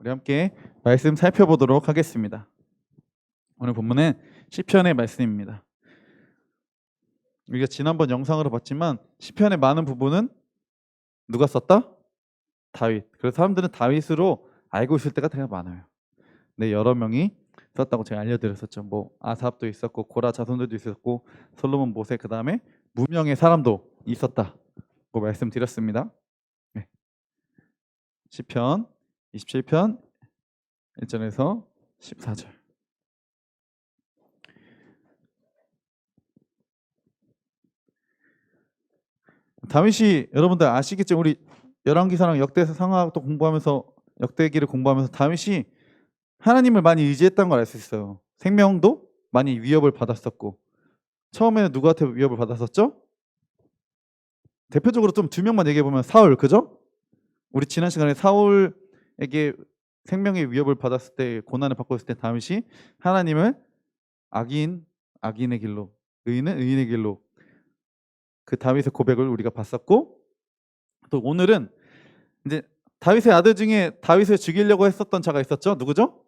우리 함께 말씀 살펴보도록 하겠습니다. 오늘 본문은 시편의 말씀입니다. 우리가 지난번 영상으로 봤지만 시편의 많은 부분은 누가 썼다? 다윗. 그래서 사람들은 다윗으로 알고 있을 때가 되게 많아요. 근데 여러 명이 썼다고 제가 알려드렸었죠. 뭐 아삽도 있었고 고라 자손들도 있었고 솔로몬 모세 그 다음에 무명의 사람도 있었다고 말씀드렸습니다. 네. 시편 27편 1절에서 14절. 다윗이 여러분들 아시겠죠? 우리 열왕기사랑 역대상하도 공부하면서 역대기를 공부하면서 다윗이 하나님을 많이 의지했다는 걸 알 수 있어요. 생명도 많이 위협을 받았었고 처음에는 누구한테 위협을 받았었죠? 대표적으로 좀 두 명만 얘기해 보면 사울, 그죠? 우리 지난 시간에 사울에게 생명의 위협을 받았을 때 고난을 받고 있을 때 다윗이 하나님을 악인의 길로, 의인은 의인의 길로 그 다윗의 고백을 우리가 봤었고 또 오늘은 이제 다윗의 아들 중에 다윗을 죽이려고 했었던 자가 있었죠. 누구죠?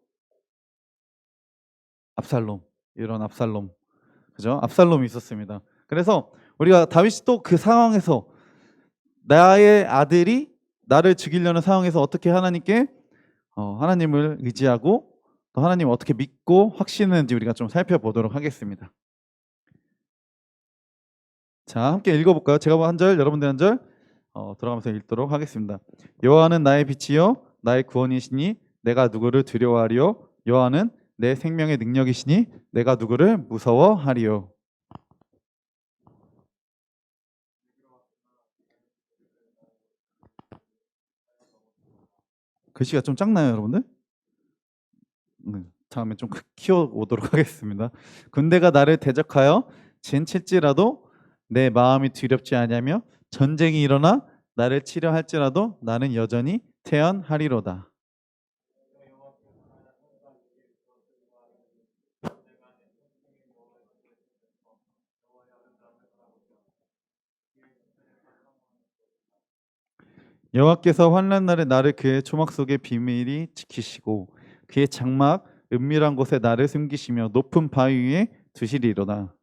압살롬. 이런 압살롬. 그죠? 압살롬이 있었습니다. 그래서 우리가 다윗이 또 그 상황에서 나의 아들이 나를 죽이려는 상황에서 어떻게 하나님께 하나님을 의지하고 또 하나님을 어떻게 믿고 확신했는지 우리가 좀 살펴보도록 하겠습니다. 자, 함께 읽어볼까요? 제가 한 절, 여러분들 한 절 들어가면서 읽도록 하겠습니다. 여호와는 나의 빛이요 나의 구원이시니 내가 누구를 두려워하리요? 여호와는 내 생명의 능력이시니 내가 누구를 무서워하리요? 글씨가 좀 작나요, 여러분들? 다음에 좀 키워오도록 하겠습니다. 군대가 나를 대적하여 진칠지라도 내 마음이 두렵지 아니하며 전쟁이 일어나 나를 치려 할지라도 나는 여전히 태연하리로다. 여호와께서 환난 날에 나를 그의 초막 속에 비밀히 지키시고 그의 장막 은밀한 곳에 나를 숨기시며 높은 바위 위에 두시리로다.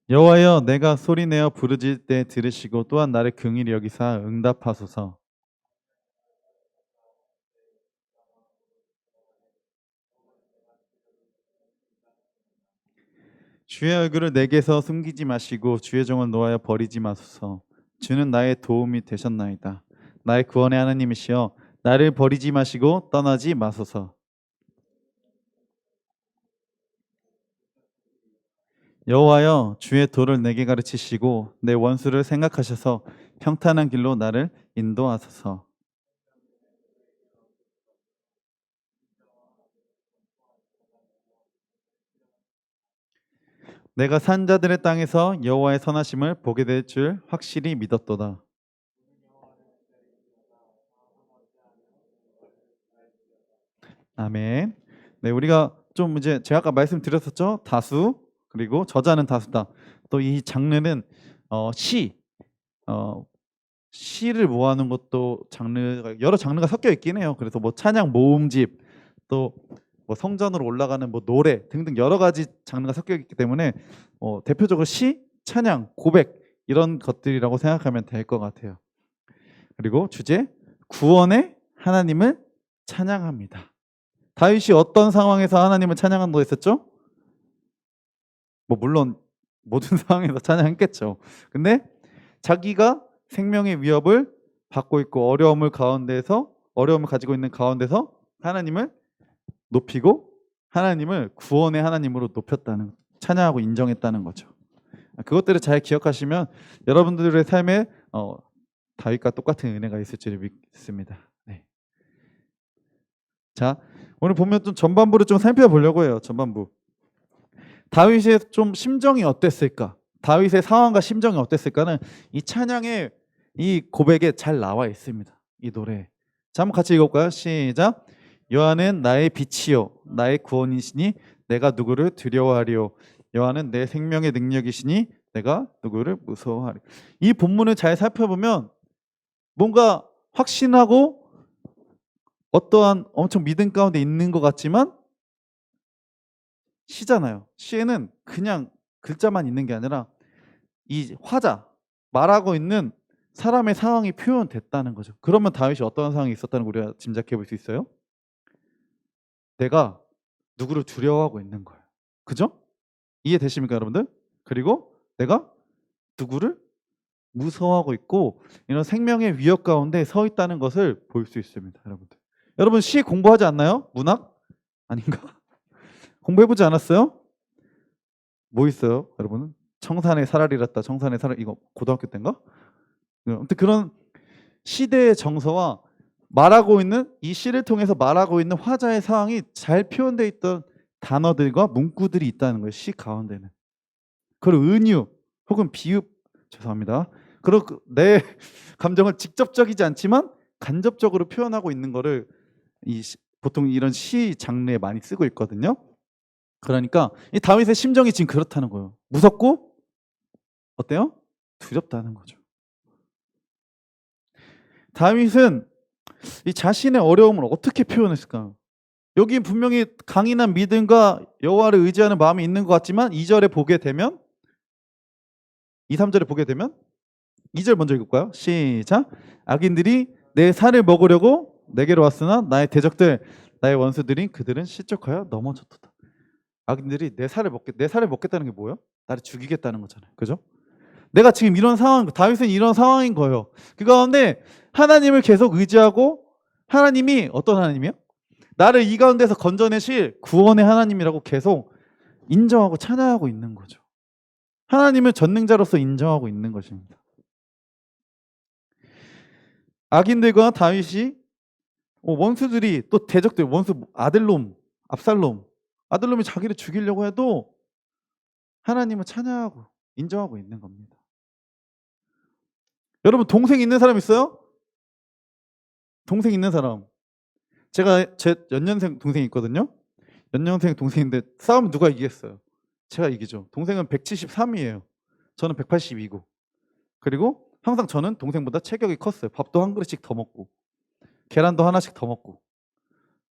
여호와여 내가 소리내어 부르짖을 때 들으시고 또한 나를 긍휼히 여기사 응답하소서. 주의 얼굴을 내게서 숨기지 마시고 주의 종을 놓아여 버리지 마소서. 주는 나의 도움이 되셨나이다. 나의 구원의 하나님이시여 나를 버리지 마시고 떠나지 마소서. 여호와여 주의 도를 내게 가르치시고 내 원수를 생각하셔서 평탄한 길로 나를 인도하소서. 내가 산자들의 땅에서 여호와의 선하심을 보게 될 줄 확실히 믿었도다. 아멘. 네, 우리가 좀 이제 제가 아까 말씀드렸었죠. 다수 그리고 저자는 다수다. 또 이 장르는 시, 어, 시를 모아놓은 것도 장르가 여러 장르가 섞여 있긴 해요. 그래서 뭐 찬양 모음집 또 뭐 성전으로 올라가는 뭐 노래 등등 여러 가지 장르가 섞여 있기 때문에 대표적으로 시, 찬양, 고백 이런 것들이라고 생각하면 될 것 같아요. 그리고 주제 구원의 하나님을 찬양합니다. 다윗이 어떤 상황에서 하나님을 찬양한다고 했었죠? 뭐 물론 모든 상황에서 찬양했겠죠. 근데 자기가 생명의 위협을 받고 있고 어려움을 가지고 있는 가운데서 하나님을 높이고 하나님을 구원의 하나님으로 높였다는 찬양하고 인정했다는 거죠. 그것들을 잘 기억하시면 여러분들의 삶에 다윗과 똑같은 은혜가 있을 줄 믿습니다. 네. 자, 오늘 보면 좀 전반부를 좀 살펴보려고 해요. 전반부. 다윗의 좀 심정이 어땠을까? 다윗의 상황과 심정이 어땠을까는 이 찬양의 이 고백에 잘 나와 있습니다. 이 노래. 자, 한번 같이 읽어볼까요? 시작. 여호와는 나의 빛이요 나의 구원이시니 내가 누구를 두려워하리요. 여호와는 내 생명의 능력이시니 내가 누구를 무서워하리. 이 본문을 잘 살펴보면 뭔가 확신하고 어떠한 엄청 믿음 가운데 있는 것 같지만 시잖아요. 시에는 그냥 글자만 있는 게 아니라 이 화자, 말하고 있는 사람의 상황이 표현됐다는 거죠. 그러면 다윗이 어떤 상황이 있었다는 걸 우리가 짐작해 볼 수 있어요? 내가 누구를 두려워하고 있는 거예요. 그죠? 이해되십니까, 여러분들? 그리고 내가 누구를 무서워하고 있고 이런 생명의 위협 가운데 서 있다는 것을 볼 수 있습니다, 여러분들. 여러분 시 공부하지 않나요? 문학? 아닌가? 공부해보지 않았어요? 뭐 있어요, 여러분은? 청산의 사라리랐다, 청산의 사라리, 이거 고등학교 때인가? 아무튼 그런 시대의 정서와 말하고 있는 이 시를 통해서 말하고 있는 화자의 상황이 잘 표현되어 있던 단어들과 문구들이 있다는 거예요. 시 가운데는. 그리고 은유 혹은 비읍, 죄송합니다. 그리고 내 감정을 직접적이지 않지만 간접적으로 표현하고 있는 거를 보통 이런 시 장르에 많이 쓰고 있거든요. 그러니까 이 다윗의 심정이 지금 그렇다는 거예요. 무섭고 어때요? 두렵다는 거죠. 다윗은 이 자신의 어려움을 어떻게 표현했을까요? 여기 분명히 강인한 믿음과 여호와를 의지하는 마음이 있는 것 같지만 2절에 보게 되면 2, 3절에 보게 되면 2절 먼저 읽을까요? 시작. 악인들이 내 살을 먹으려고 내게로 왔으나 나의 대적들 나의 원수들이 그들은 실족하여 넘어졌도다. 악인들이 내 살을 먹겠다는 게 뭐예요? 나를 죽이겠다는 거잖아요. 그죠? 내가 지금 이런 상황, 다윗은 이런 상황인 거예요. 그 가운데 하나님을 계속 의지하고 하나님이 어떤 하나님이에요? 나를 이 가운데서 건져내실 구원의 하나님이라고 계속 인정하고 찬양하고 있는 거죠. 하나님을 전능자로서 인정하고 있는 것입니다. 악인들과 다윗이 원수들이 또 대적들, 원수 아들놈, 압살롬, 아들놈이 자기를 죽이려고 해도 하나님을 찬양하고 인정하고 있는 겁니다. 여러분 동생 있는 사람 있어요? 동생 있는 사람. 제가 제 연년생 동생이 있거든요. 연년생 동생인데 싸우면 누가 이기겠어요? 제가 이기죠. 동생은 173이에요. 저는 182고. 그리고 항상 저는 동생보다 체격이 컸어요. 밥도 한 그릇씩 더 먹고 계란도 하나씩 더 먹고.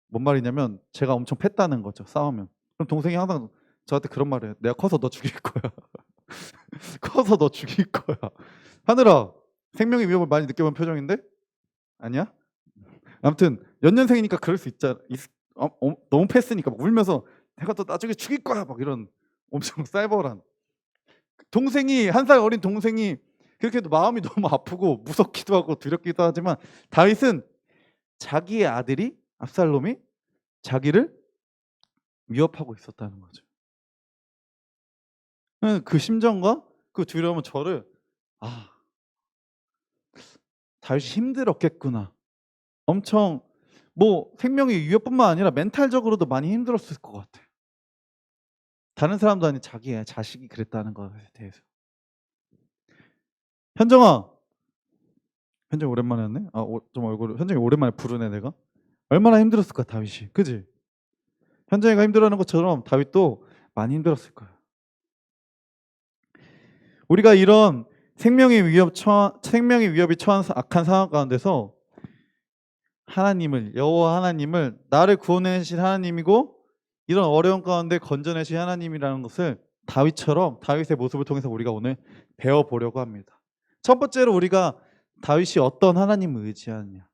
뭔 말이냐면 제가 엄청 팼다는 거죠. 싸우면. 그럼 동생이 항상 저한테 그런 말을 해요. 내가 커서 너 죽일 거야. 커서 너 죽일 거야. 하늘아, 생명의 위협을 많이 느껴본 표정인데? 아니야? 아무튼 연년생이니까 그럴 수 있잖아. 너무 팼으니까 막 울면서 내가 너 나중에 죽일 거야 막 이런 엄청 쌀벌한 동생이, 한 살 어린 동생이 그렇게 해도 마음이 너무 아프고 무섭기도 하고 두렵기도 하지만 다윗은 자기의 아들이 압살롬이 자기를 위협하고 있었다는 거죠. 그 심정과 그 두려움은 저를 다윗이 힘들었겠구나. 엄청 뭐 생명의 위협뿐만 아니라 멘탈적으로도 많이 힘들었을 것 같아요. 다른 사람도 아닌 자기의 자식이 그랬다는 것에 대해서. 현정아, 현정 오랜만에 왔네. 좀 얼굴 현정이 오랜만에 부르네 내가. 얼마나 힘들었을까 다윗이, 그지? 현정이가 힘들어하는 것처럼 다윗도 많이 힘들었을 거예요. 우리가 이런 생명의 위협이 처한 악한 상황 가운데서 하나님을, 여호와 하나님을, 나를 구원해내신 하나님이고 이런 어려운 가운데 건져내신 하나님이라는 것을 다윗의 모습을 통해서 우리가 오늘 배워보려고 합니다. 첫 번째로 우리가 다윗이 어떤 하나님을 의지하느냐,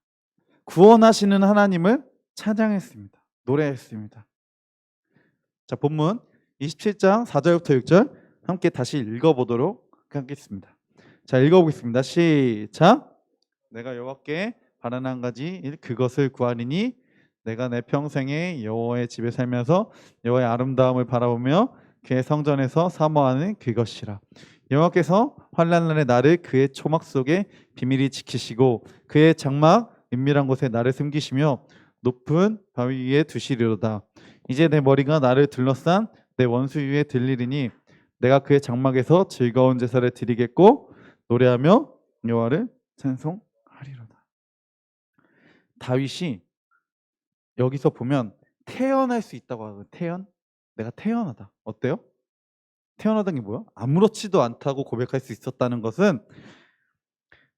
구원하시는 하나님을 찬양했습니다. 노래했습니다. 자, 본문 27장 4절부터 6절 함께 다시 읽어보도록 하겠습니다. 자, 읽어보겠습니다. 시작. 내가 여호와께 바라는 한 가지 그것을 구하리니 내가 내 평생에 여호와의 집에 살면서 여호와의 아름다움을 바라보며 그의 성전에서 사모하는 그것이라. 여호와께서 환난 날에 나를 그의 초막 속에 비밀히 지키시고 그의 장막 은밀한 곳에 나를 숨기시며 높은 바위 위에 두시리로다. 이제 내 머리가 나를 둘러싼 내 원수 위에 들리리니 내가 그의 장막에서 즐거운 제사를 드리겠고 노래하며 여호와를 찬송하리로다. 다윗이 여기서 보면 태연할 수 있다고 하거든요. 태연. 내가 태어나다. 어때요? 태어나다는 게 뭐야? 아무렇지도 않다고 고백할 수 있었다는 것은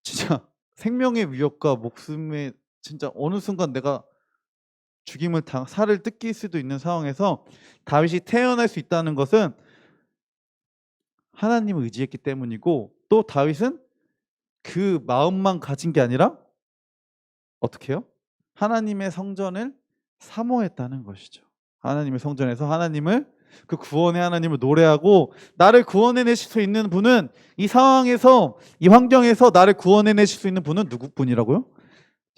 진짜 생명의 위협과 목숨의 진짜 어느 순간 내가 죽임을 살을 뜯길 수도 있는 상황에서 다윗이 태어날 수 있다는 것은 하나님을 의지했기 때문이고, 또 다윗은 그 마음만 가진 게 아니라 어떻게 해요? 하나님의 성전을 사모했다는 것이죠. 하나님의 성전에서 하나님을, 그 구원의 하나님을 노래하고, 나를 구원해내실 수 있는 분은, 이 상황에서, 이 환경에서 나를 구원해내실 수 있는 분은 누구뿐이라고요?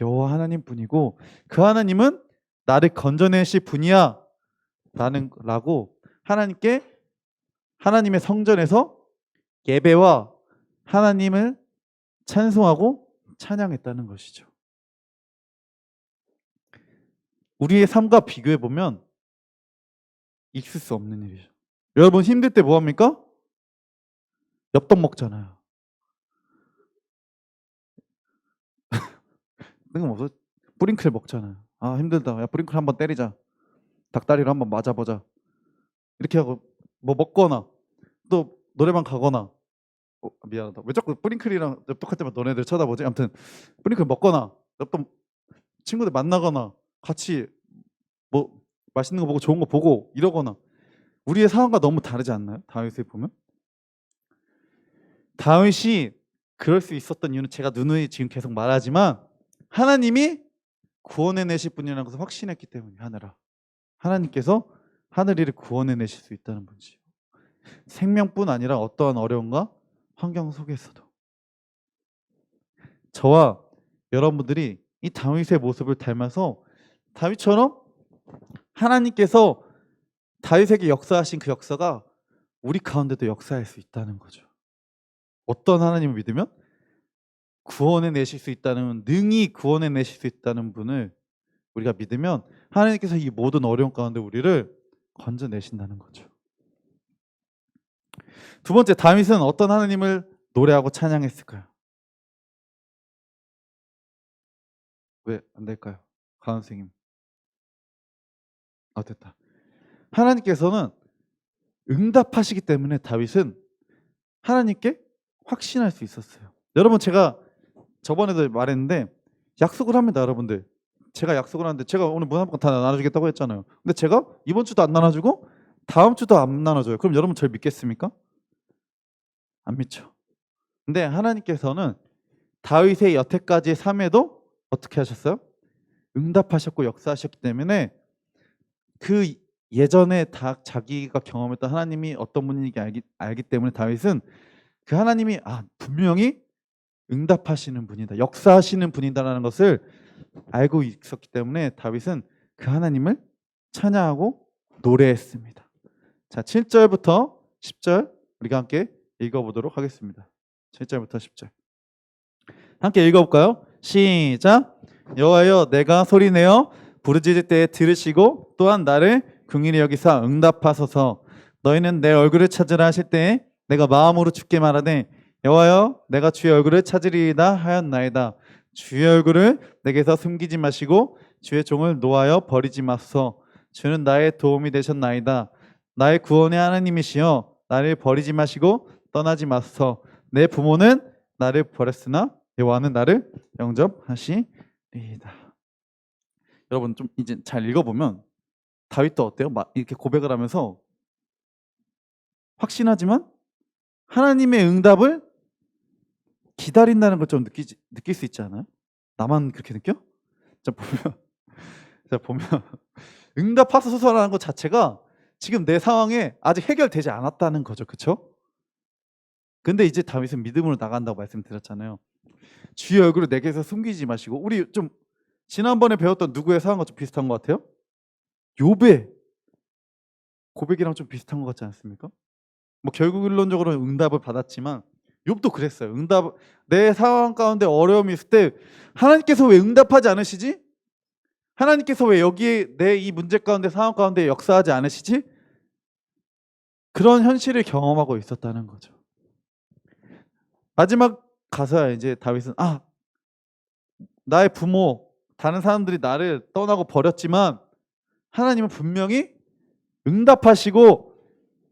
여호와 하나님 뿐이고, 그 하나님은 나를 건져내실 분이야 라고 하나님께, 하나님의 성전에서 예배와 하나님을 찬송하고 찬양했다는 것이죠. 우리의 삶과 비교해 보면 있을 수 없는 일이죠. 여러분 힘들 때 뭐 합니까? 엽떡 먹잖아요. 뜬금없어. 뿌링클 먹잖아요. 아 힘들다. 야 뿌링클 한번 때리자. 닭다리를 한번 맞아보자. 이렇게 하고 뭐 먹거나 또 노래방 가거나, 미안하다. 왜 자꾸 뿌링클이랑 엽떡할 때만 너네들 쳐다보지? 아무튼 뿌링클 먹거나 엽떡 친구들 만나거나 같이 뭐 맛있는 거 보고 좋은 거 보고 이러거나, 우리의 상황과 너무 다르지 않나요? 다윗을 보면 다윗이 그럴 수 있었던 이유는 제가 누누이 지금 계속 말하지만 하나님이 구원해내실 분이라는 것을 확신했기 때문에, 하나님께서 하늘이를 구원해내실 수 있다는 분이죠. 생명뿐 아니라 어떠한 어려움과 환경 속에서도 저와 여러분들이 이 다윗의 모습을 닮아서 다윗처럼 하나님께서 다윗에게 역사하신 그 역사가 우리 가운데도 역사할 수 있다는 거죠. 어떤 하나님을 믿으면 구원해내실 수 있다는, 능히 구원해내실 수 있다는 분을 우리가 믿으면 하나님께서 이 모든 어려움 가운데 우리를 건져내신다는 거죠. 두 번째, 다윗은 어떤 하나님을 노래하고 찬양했을까요? 왜 안 될까요? 가은 선생님. 됐다. 하나님께서는 응답하시기 때문에 다윗은 하나님께 확신할 수 있었어요. 여러분 제가 저번에도 말했는데 약속을 합니다, 여러분들. 제가 약속을 하는데, 제가 오늘 문화복권 다 나눠주겠다고 했잖아요. 근데 제가 이번 주도 안 나눠주고 다음 주도 안 나눠줘요. 그럼 여러분 저를 믿겠습니까? 안 믿죠. 근데 하나님께서는 다윗의 여태까지의 삶에도 어떻게 하셨어요? 응답하셨고 역사하셨기 때문에 그 예전에 다 자기가 경험했던 하나님이 어떤 분인지 알기 때문에 다윗은 그 하나님이 분명히 응답하시는 분이다, 역사하시는 분이다라는 것을 알고 있었기 때문에 다윗은 그 하나님을 찬양하고 노래했습니다. 자, 7절부터 10절 우리가 함께 읽어보도록 하겠습니다. 7절부터 10절 함께 읽어볼까요? 시작. 여호와여, 내가 소리내어 부르짖을 때에 들으시고 또한 나를 긍휼히 여기사 응답하소서. 너희는 내 얼굴을 찾으라 하실 때에 내가 마음으로 주께 말하되 여호와여, 내가 주의 얼굴을 찾으리이다 하였나이다. 주의 얼굴을 내게서 숨기지 마시고 주의 종을 노하여 버리지 마소서. 주는 나의 도움이 되셨나이다. 나의 구원의 하나님이시여, 나를 버리지 마시고 떠나지 마소서. 내 부모는 나를 버렸으나 여호와는 나를 영접하시리이다. 여러분 좀 이제 잘 읽어보면 다윗도 어때요? 이렇게 고백을 하면서 확신하지만 하나님의 응답을 기다린다는 걸 좀 느낄 수 있지 않아요? 나만 그렇게 느껴? 자 보면 응답하소서라는 것 자체가 지금 내 상황에 아직 해결되지 않았다는 거죠, 그렇죠? 근데 이제 다윗은 믿음으로 나간다고 말씀드렸잖아요. 주의 얼굴을 내게서 숨기지 마시고, 우리 좀 지난번에 배웠던 누구의 상황과 좀 비슷한 것 같아요? 욥의 고백이랑 좀 비슷한 것 같지 않습니까? 뭐 결론적으로 응답을 받았지만 욥도 그랬어요. 내 상황 가운데 어려움이 있을 때 하나님께서 왜 응답하지 않으시지? 하나님께서 왜 여기에 내 이 문제 가운데, 상황 가운데 역사하지 않으시지? 그런 현실을 경험하고 있었다는 거죠. 마지막 가서야 이제 다윗은 나의 부모, 다른 사람들이 나를 떠나고 버렸지만 하나님은 분명히 응답하시고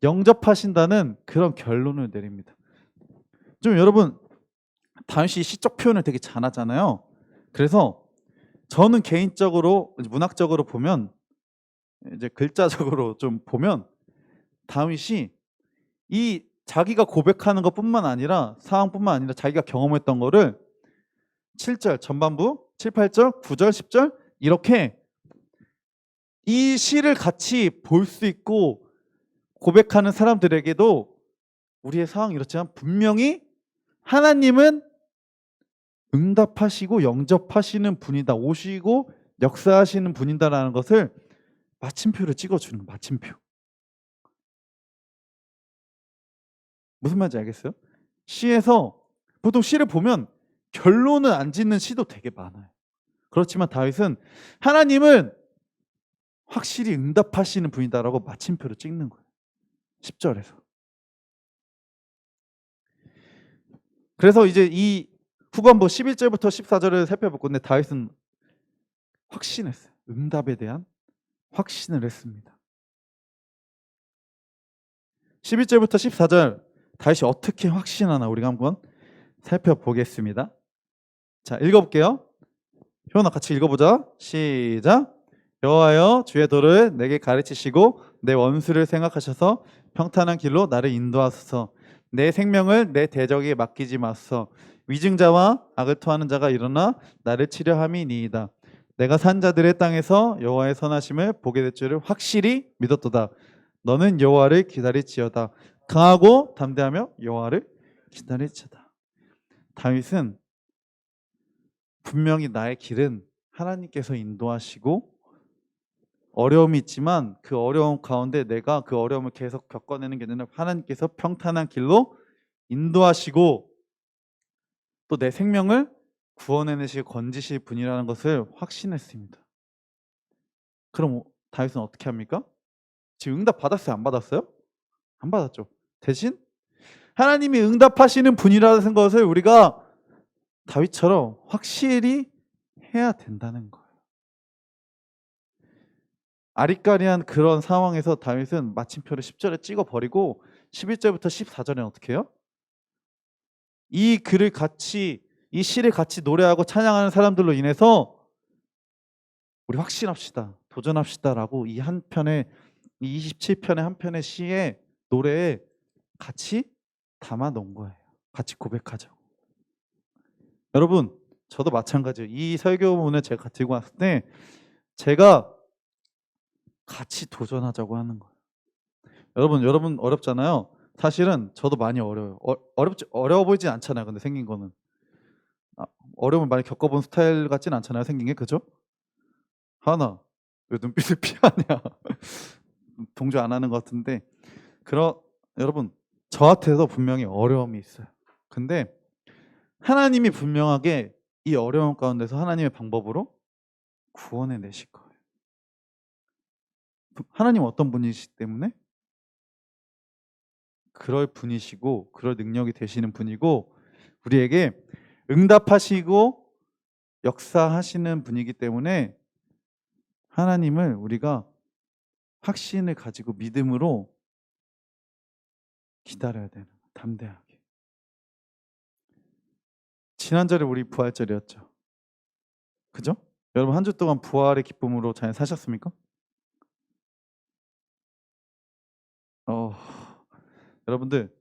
영접하신다는 그런 결론을 내립니다. 좀 여러분 다윗이 시적 표현을 되게 잘하잖아요. 그래서 저는 개인적으로 문학적으로 보면 이제 글자적으로 좀 보면 다윗이 이 자기가 고백하는 것뿐만 아니라 상황뿐만 아니라 자기가 경험했던 거를 7절 전반부, 7, 8절, 9절, 10절 이렇게 이 시를 같이 볼 수 있고 고백하는 사람들에게도 우리의 상황이 이렇지만 분명히 하나님은 응답하시고 영접하시는 분이다. 오시고 역사하시는 분이다라는 것을 마침표를 찍어주는 마침표. 무슨 말인지 알겠어요? 시에서 보통 시를 보면 결론을 안 짓는 시도 되게 많아요. 그렇지만 다윗은 하나님은 확실히 응답하시는 분이다라고 마침표를 찍는 거예요. 10절에서. 그래서 이제 이 후반부 11절부터 14절을 살펴볼 건데 다윗은 확신했어요. 응답에 대한 확신을 했습니다. 11절부터 14절 다윗이 어떻게 확신하나 우리가 한번 살펴보겠습니다. 자, 읽어볼게요. 효나 같이 읽어보자. 시작. 여호와여 주의 도를 내게 가르치시고 내 원수를 생각하셔서 평탄한 길로 나를 인도하소서. 내 생명을 내 대적에게 맡기지 마소서. 위증자와 악을 토하는 자가 일어나 나를 치려 함이니이다. 내가 산 자들의 땅에서 여호와의 선하심을 보게 될 줄을 확실히 믿었도다. 너는 여호와를 기다릴지어다. 강하고 담대하며 여호와를 기다릴지어다. 다윗은 분명히 나의 길은 하나님께서 인도하시고 어려움이 있지만 그 어려움 가운데 내가 그 어려움을 계속 겪어내는 게 아니라 하나님께서 평탄한 길로 인도하시고 또 내 생명을 구원해내시고 건지실 분이라는 것을 확신했습니다. 그럼 다윗은 어떻게 합니까? 지금 응답 받았어요? 안 받았어요? 안 받았죠. 대신 하나님이 응답하시는 분이라는 것을 우리가 다윗처럼 확실히 해야 된다는 거예요. 아리까리한 그런 상황에서 다윗은 마침표를 10절에 찍어버리고 11절부터 14절에는 어떻게 해요? 이 글을 같이 이 시를 같이 노래하고 찬양하는 사람들로 인해서 우리 확신합시다. 도전합시다라고 이 한 편의 이 27편의 한 편의 시에 노래에 같이 담아 놓은 거예요. 같이 고백하자고. 여러분, 저도 마찬가지예요. 이 설교문을 제가 들고 왔을 때 제가 같이 도전하자고 하는 거예요. 여러분 어렵잖아요. 사실은 저도 많이 어려워요. 어려워 보이진 않잖아요. 근데 생긴 거는 어려움을 많이 겪어본 스타일 같진 않잖아요. 생긴 게 그죠? 하나 왜 눈빛을 피하냐? 동조 안 하는 것 같은데 여러분 저한테도 분명히 어려움이 있어요. 근데 하나님이 분명하게 이 어려움 가운데서 하나님의 방법으로 구원해 내실 거예요. 하나님은 어떤 분이시기 때문에 그럴 분이시고 그럴 능력이 되시는 분이고 우리에게 응답하시고 역사하시는 분이기 때문에 하나님을 우리가 확신을 가지고 믿음으로 기다려야 되는 거예요. 담대하게. 지난절에 우리 부활절이었죠. 그죠? 여러분 한 주 동안 부활의 기쁨으로 잘 사셨습니까? 여러분들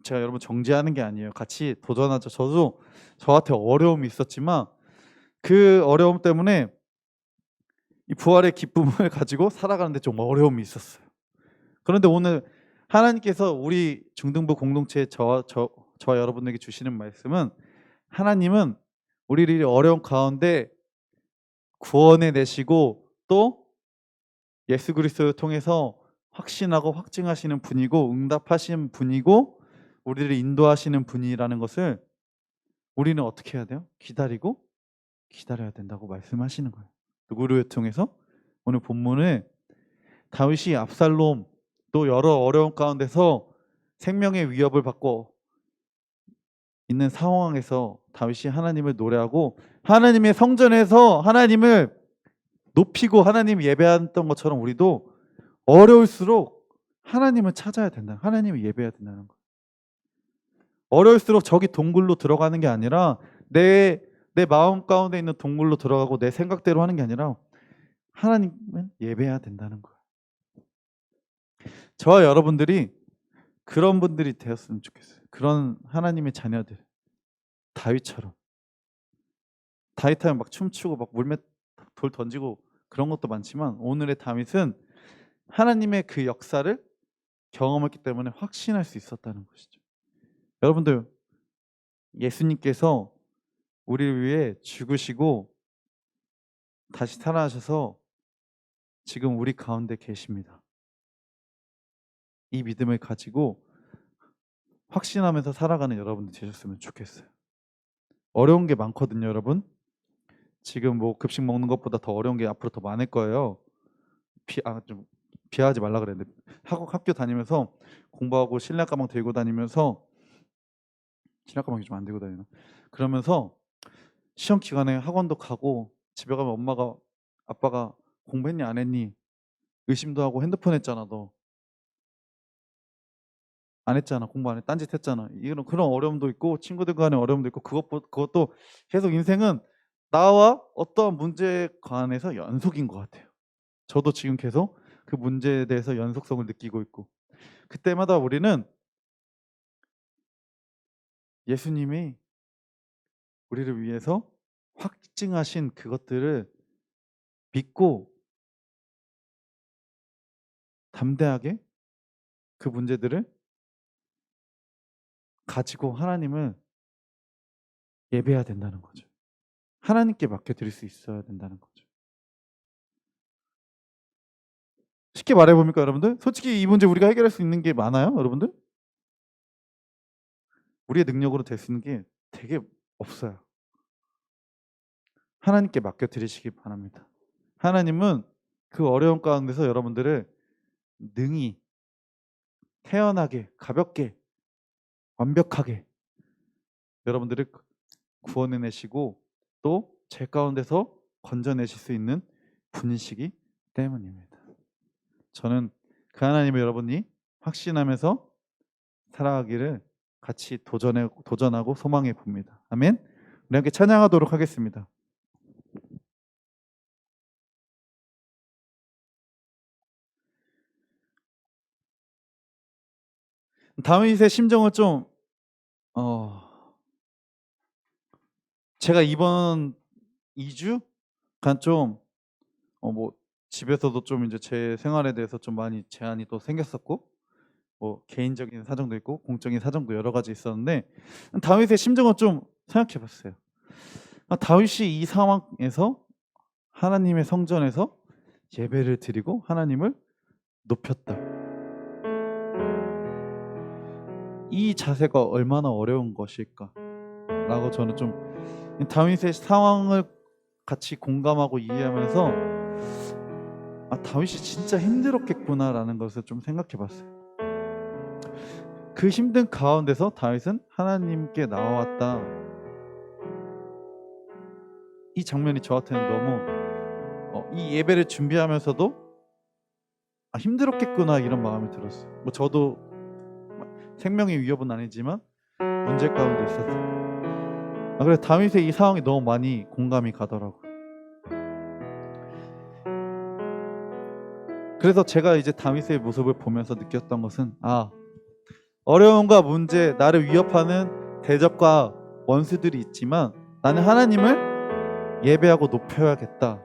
제가 여러분 정죄하는 게 아니에요. 같이 도전하죠. 저도 저한테 어려움이 있었지만 그 어려움 때문에 이 부활의 기쁨을 가지고 살아가는데 좀 어려움이 있었어요. 그런데 오늘 하나님께서 우리 중등부 공동체 저와 여러분에게 주시는 말씀은 하나님은 우리를 어려움 가운데 구원해 내시고 또 예수 그리스도를 통해서 확신하고 확증하시는 분이고 응답하시는 분이고 우리를 인도하시는 분이라는 것을 우리는 어떻게 해야 돼요? 기다리고 기다려야 된다고 말씀하시는 거예요. 누구를 통해서? 오늘 본문은 다윗이 압살롬 또 여러 어려움 가운데서 생명의 위협을 받고 있는 상황에서 다윗이 하나님을 노래하고 하나님의 성전에서 하나님을 높이고 하나님 예배했던 것처럼 우리도 어려울수록 하나님을 찾아야 된다. 하나님을 예배해야 된다는 거예요. 어려울수록 저기 동굴로 들어가는 게 아니라 내 마음 가운데 있는 동굴로 들어가고 내 생각대로 하는 게 아니라 하나님을 예배해야 된다는 거예요. 저와 여러분들이 그런 분들이 되었으면 좋겠어요. 그런 하나님의 자녀들. 다윗처럼. 다윗하면 막 춤추고 막 물맷 돌 던지고 그런 것도 많지만 오늘의 다윗은 하나님의 그 역사를 경험했기 때문에 확신할 수 있었다는 것이죠. 여러분들, 예수님께서 우리를 위해 죽으시고 다시 살아나셔서 지금 우리 가운데 계십니다. 이 믿음을 가지고 확신하면서 살아가는 여러분들 되셨으면 좋겠어요. 어려운 게 많거든요, 여러분. 지금 뭐 급식 먹는 것보다 더 어려운 게 앞으로 더 많을 거예요. 좀 비하하지 말라 그랬는데 학교 다니면서 공부하고 실내 가방 들고 다니면서 실내 가방이 좀 안 들고 다니나? 그러면서 시험 기간에 학원도 가고 집에 가면 엄마가 아빠가 공부했니 안 했니 의심도 하고 핸드폰 했잖아 너. 안 했잖아. 공부 안 해. 딴짓 했잖아. 이런 그런 어려움도 있고 친구들 간의 어려움도 있고 그것도 계속 인생은 나와 어떠한 문제에 관해서 연속인 것 같아요. 저도 지금 계속 그 문제에 대해서 연속성을 느끼고 있고 그때마다 우리는 예수님이 우리를 위해서 확증하신 그것들을 믿고 담대하게 그 문제들을 가지고 하나님을 예배해야 된다는 거죠. 하나님께 맡겨드릴 수 있어야 된다는 거죠. 쉽게 말해보니까 여러분들 솔직히 이 문제 우리가 해결할 수 있는 게 많아요? 여러분들? 우리의 능력으로 될 수 있는 게 되게 없어요. 하나님께 맡겨드리시기 바랍니다. 하나님은 그 어려운 가운데서 여러분들을 능히 태연하게 가볍게 완벽하게 여러분들을 구원해내시고 또 죄 가운데서 건져내실 수 있는 분이시기 때문입니다. 저는 그 하나님을 여러분이 확신하면서 살아가기를 같이 도전하고 소망해 봅니다. 아멘. 우리 함께 찬양하도록 하겠습니다. 다윗의 심정을 좀 제가 이번 2주간 좀 뭐 집에서도 좀 이제 제 생활에 대해서 좀 많이 제한이 또 생겼었고 뭐 개인적인 사정도 있고 공적인 사정도 여러 가지 있었는데 다윗의 심정을 좀 생각해 봤어요. 다윗이 이 상황에서 하나님의 성전에서 예배를 드리고 하나님을 높였다. 이 자세가 얼마나 어려운 것일까? 라고 저는 좀 다윗의 상황을 같이 공감하고 이해하면서 다윗이 진짜 힘들었겠구나라는 것을 좀 생각해 봤어요. 그 힘든 가운데서 다윗은 하나님께 나와왔다. 이 장면이 저한테는 너무 이 예배를 준비하면서도 힘들었겠구나 이런 마음이 들었어요. 뭐 저도 생명의 위협은 아니지만 문제 가운데 있었어요. 그래서 다윗의 이 상황이 너무 많이 공감이 가더라고요. 그래서 제가 이제 다윗의 모습을 보면서 느꼈던 것은 어려움과 문제, 나를 위협하는 대적과 원수들이 있지만 나는 하나님을 예배하고 높여야겠다.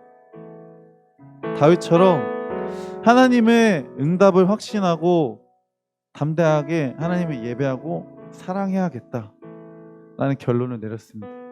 다윗처럼 하나님의 응답을 확신하고 담대하게 하나님을 예배하고 사랑해야겠다 라는 결론을 내렸습니다.